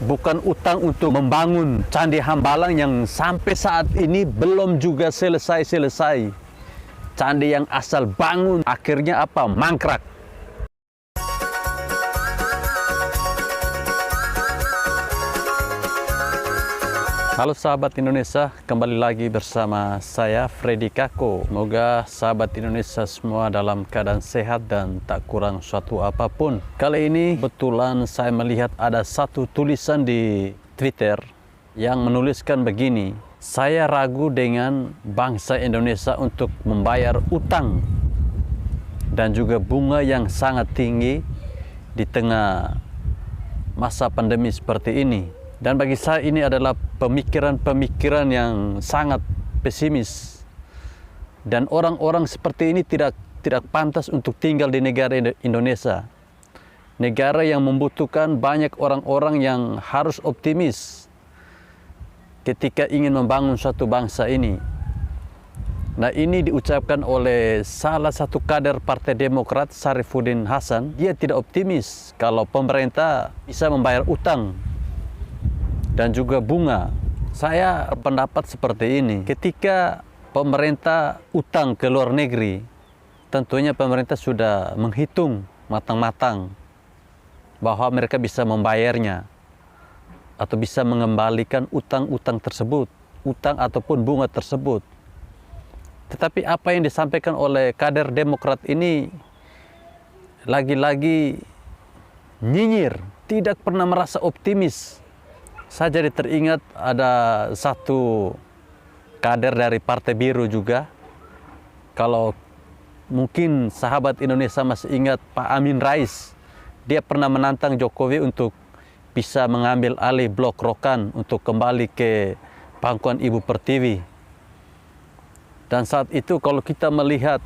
bukan utang untuk membangun Candi Hambalang yang sampai saat ini belum juga selesai-selesai. Candi yang asal bangun akhirnya apa? Mangkrak. Halo sahabat Indonesia, kembali lagi bersama saya Freddy Kako. Semoga sahabat Indonesia semua dalam keadaan sehat dan tak kurang suatu apapun. Kali ini kebetulan saya melihat ada satu tulisan di Twitter yang menuliskan begini: saya ragu dengan bangsa Indonesia untuk membayar utang dan juga bunga yang sangat tinggi di tengah masa pandemi seperti ini. Dan bagi saya ini adalah pemikiran-pemikiran yang sangat pesimis. Dan orang-orang seperti ini tidak pantas untuk tinggal di negara Indonesia. Negara yang membutuhkan banyak orang-orang yang harus optimis ketika ingin membangun suatu bangsa ini. Nah, ini diucapkan oleh salah satu kader Partai Demokrat, Sarifuddin Hasan. Dia tidak optimis kalau pemerintah bisa membayar utang dan juga bunga. Saya pendapat seperti ini. Ketika pemerintah utang ke luar negeri, tentunya pemerintah sudah menghitung matang-matang bahwa mereka bisa membayarnya atau bisa mengembalikan utang-utang tersebut, utang ataupun bunga tersebut. Tetapi apa yang disampaikan oleh kader Demokrat ini lagi-lagi nyinyir, tidak pernah merasa optimis. Saya jadi teringat ada satu kader dari Partai Biru juga. Kalau mungkin sahabat Indonesia masih ingat Pak Amin Rais, dia pernah menantang Jokowi untuk bisa mengambil alih Blok Rokan untuk kembali ke pangkuan Ibu Pertiwi. Dan saat itu kalau kita melihat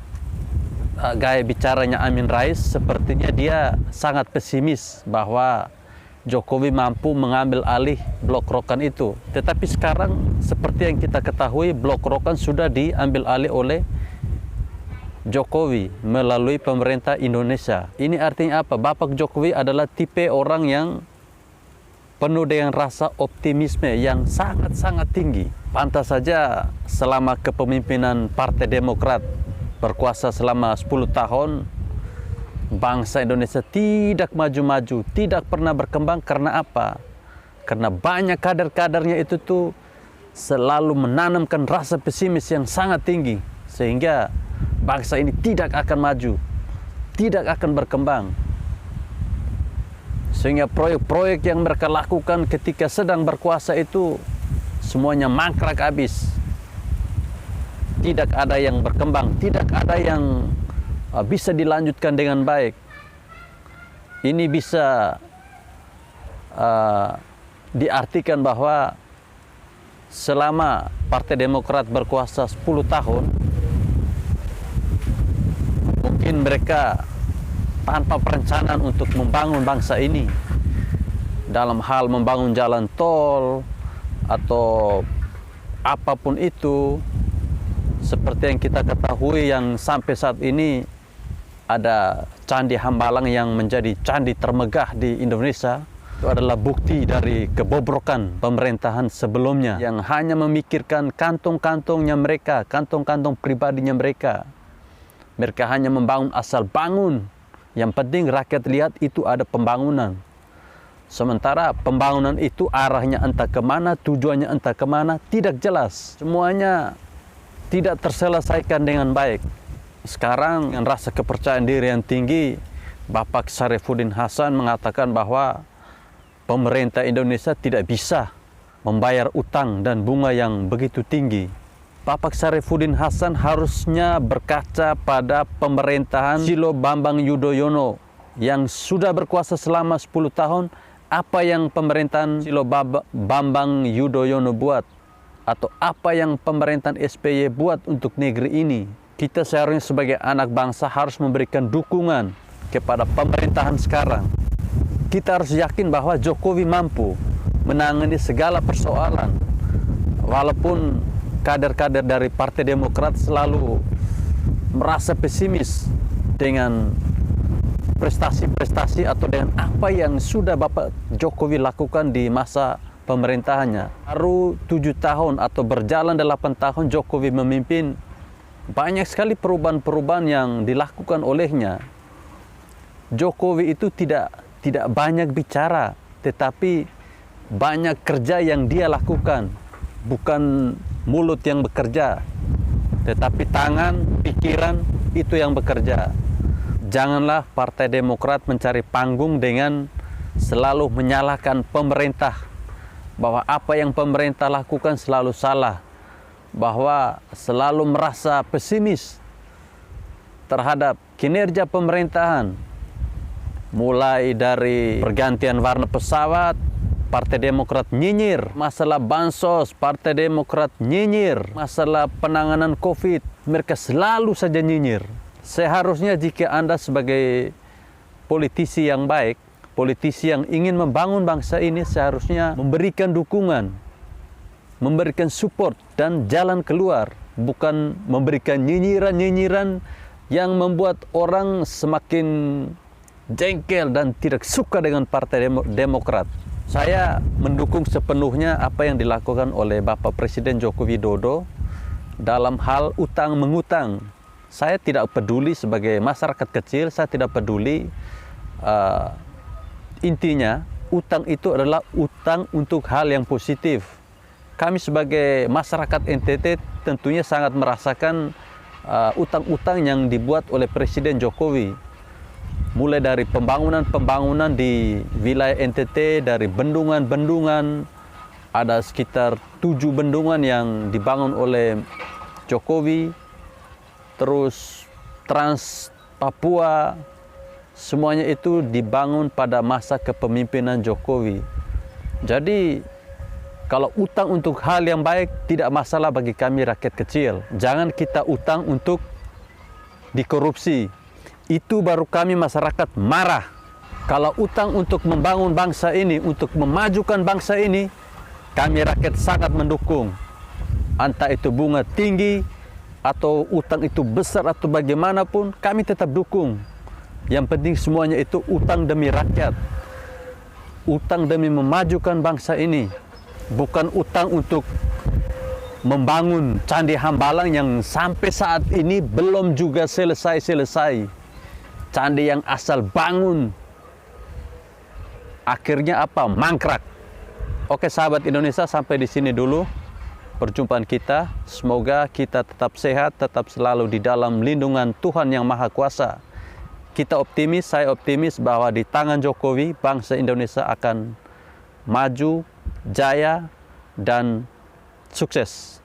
gaya bicaranya Amin Rais, sepertinya dia sangat pesimis bahwa Jokowi mampu mengambil alih Blok Rokan itu. Tetapi sekarang seperti yang kita ketahui, Blok Rokan sudah diambil alih oleh Jokowi melalui pemerintah Indonesia. Ini artinya apa? Bapak Jokowi adalah tipe orang yang penuh dengan rasa optimisme yang sangat-sangat tinggi. Pantas saja selama kepemimpinan Partai Demokrat berkuasa selama 10 tahun, bangsa Indonesia tidak maju-maju, tidak pernah berkembang. Karena apa? Karena banyak kader-kadernya itu tuh selalu menanamkan rasa pesimis yang sangat tinggi, sehingga bangsa ini tidak akan maju, tidak akan berkembang. Sehingga proyek-proyek yang mereka lakukan ketika sedang berkuasa itu semuanya mangkrak habis. Tidak ada yang berkembang, tidak ada yang bisa dilanjutkan dengan baik. Ini bisa diartikan bahwa selama Partai Demokrat berkuasa 10 tahun, mungkin mereka tanpa perencanaan untuk membangun bangsa ini dalam hal membangun jalan tol atau apapun itu. Seperti yang kita ketahui, yang sampai saat ini ada Candi Hambalang yang menjadi candi termegah di Indonesia. Itu adalah bukti dari kebobrokan pemerintahan sebelumnya yang hanya memikirkan kantong-kantongnya mereka, kantong-kantong pribadinya mereka. Mereka hanya membangun asal bangun. Yang penting rakyat lihat itu ada pembangunan. Sementara pembangunan itu arahnya entah kemana, tujuannya entah kemana, tidak jelas. Semuanya tidak terselesaikan dengan baik. Sekarang dengan rasa kepercayaan diri yang tinggi, Bapak Sarifuddin Hasan mengatakan bahwa pemerintah Indonesia tidak bisa membayar utang dan bunga yang begitu tinggi. Bapak Sarifuddin Hasan harusnya berkaca pada pemerintahan Susilo Bambang Yudhoyono yang sudah berkuasa selama 10 tahun. Apa yang pemerintahan Susilo Bambang Yudhoyono buat? Atau apa yang pemerintahan SBY buat untuk negeri ini? Kita seharusnya sebagai anak bangsa harus memberikan dukungan kepada pemerintahan sekarang. Kita harus yakin bahwa Jokowi mampu menangani segala persoalan. Walaupun kader-kader dari Partai Demokrat selalu merasa pesimis dengan prestasi-prestasi atau dengan apa yang sudah Bapak Jokowi lakukan di masa pemerintahannya. Baru 7 tahun atau berjalan 8 tahun Jokowi memimpin, banyak sekali perubahan-perubahan yang dilakukan olehnya. Jokowi itu tidak banyak bicara, tetapi banyak kerja yang dia lakukan. Bukan mulut yang bekerja, tetapi tangan, pikiran itu yang bekerja. Janganlah Partai Demokrat mencari panggung dengan selalu menyalahkan pemerintah, bahwa apa yang pemerintah lakukan selalu salah, bahwa selalu merasa pesimis terhadap kinerja pemerintahan. Mulai dari pergantian warna pesawat, Partai Demokrat nyinyir. Masalah bansos, Partai Demokrat nyinyir. Masalah penanganan COVID, mereka selalu saja nyinyir. Seharusnya jika Anda sebagai politisi yang baik, politisi yang ingin membangun bangsa ini, seharusnya memberikan dukungan, memberikan support dan jalan keluar, bukan memberikan nyinyiran-nyinyiran yang membuat orang semakin jengkel dan tidak suka dengan Partai Demokrat. Saya mendukung sepenuhnya apa yang dilakukan oleh Bapak Presiden Joko Widodo dalam hal utang mengutang. Saya tidak peduli sebagai masyarakat kecil, saya tidak peduli. Intinya, utang itu adalah utang untuk hal yang positif. Kami sebagai masyarakat NTT tentunya sangat merasakan utang-utang yang dibuat oleh Presiden Jokowi. Mulai dari pembangunan di wilayah NTT, dari bendungan-bendungan, ada sekitar 7 bendungan yang dibangun oleh Jokowi, terus Trans Papua, semuanya itu dibangun pada masa kepemimpinan Jokowi. Jadi, kalau utang untuk hal yang baik tidak masalah bagi kami rakyat kecil. Jangan kita utang untuk dikorupsi. Itu baru kami masyarakat marah. Kalau utang untuk membangun bangsa ini, untuk memajukan bangsa ini, kami rakyat sangat mendukung. Entah itu bunga tinggi, atau utang itu besar atau bagaimanapun, kami tetap dukung. Yang penting semuanya itu utang demi rakyat. Utang demi memajukan bangsa ini. Bukan utang untuk membangun Candi Hambalang yang sampai saat ini belum juga selesai-selesai. Candi yang asal bangun, akhirnya apa? Mangkrak. Oke sahabat Indonesia, sampai di sini dulu perjumpaan kita. Semoga kita tetap sehat, tetap selalu di dalam lindungan Tuhan Yang Maha Kuasa. Kita optimis, saya optimis bahwa di tangan Jokowi, bangsa Indonesia akan maju, jaya, dan sukses.